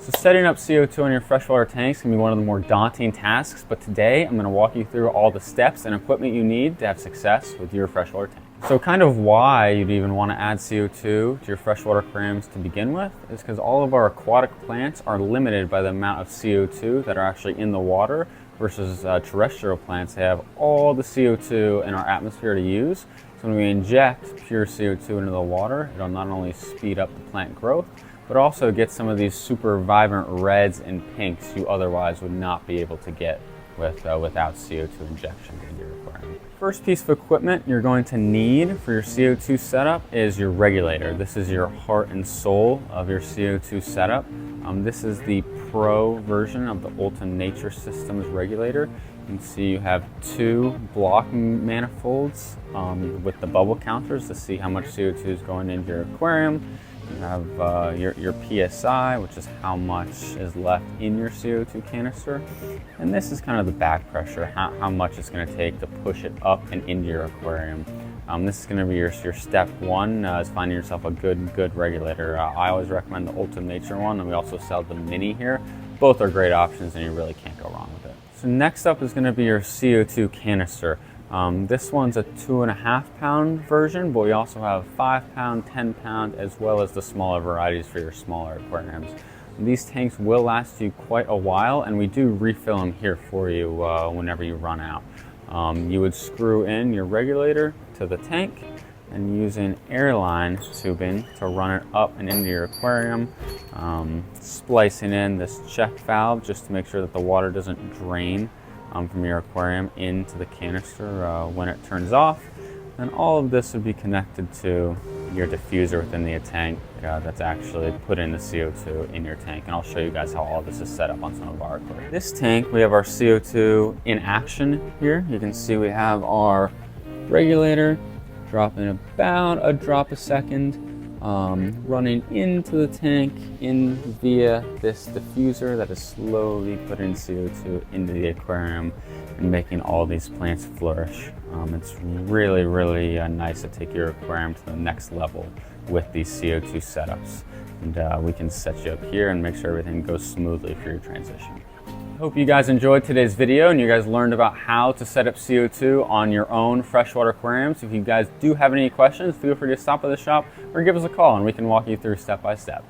So setting up CO2 on your freshwater tanks can be one of the more daunting tasks, but today I'm going to walk you through all the steps and equipment you need to have success with your freshwater tank. So kind of why you'd even want to add CO2 to your freshwater aquariums to begin with is because all of our aquatic plants are limited by the amount of CO2 that are actually in the water versus terrestrial plants. They have all the CO2 in our atmosphere to use. So when we inject pure CO2 into the water, it'll not only speed up the plant growth, but also get some of these super vibrant reds and pinks you otherwise would not be able to get without CO2 injection into your aquarium. First piece of equipment you're going to need for your CO2 setup is your regulator. This is your heart and soul of your CO2 setup. This is the Pro version of the Ulta Nature Systems regulator. You can see you have two block manifolds with the bubble counters to see how much CO2 is going into your aquarium. You have your PSI, which is how much is left in your CO2 canister. And this is kind of the back pressure, how much it's going to take to push it up and into your aquarium. This is going to be your step one, is finding yourself a good regulator. I always recommend the Ulta Nature one, and we also sell the Mini here. Both are great options and you really can't go wrong with it. So next up is going to be your CO2 canister. This one's a 2.5 pound version, but we also have 5 pound, 10 pound, as well as the smaller varieties for your smaller aquariums. These tanks will last you quite a while, and we do refill them here for you whenever you run out. You would screw in your regulator to the tank and using airline tubing to run it up and into your aquarium, splicing in this check valve just to make sure that the water doesn't drain from your aquarium into the canister when it turns off. And all of this would be connected to your diffuser within the tank that's actually putting the CO2 in your tank. And I'll show you guys how all this is set up on some of our aquariums. This tank, we have our CO2 in action here. You can see we have our regulator dropping about a drop a second, running into the tank in via this diffuser that is slowly putting CO2 into the aquarium and making all these plants flourish. It's really nice to take your aquarium to the next level with these CO2 setups. And we can set you up here and make sure everything goes smoothly for your transition. Hope you guys enjoyed today's video and you guys learned about how to set up CO2 on your own freshwater aquariums. If you guys do have any questions, feel free to stop by the shop or give us a call and we can walk you through step by step.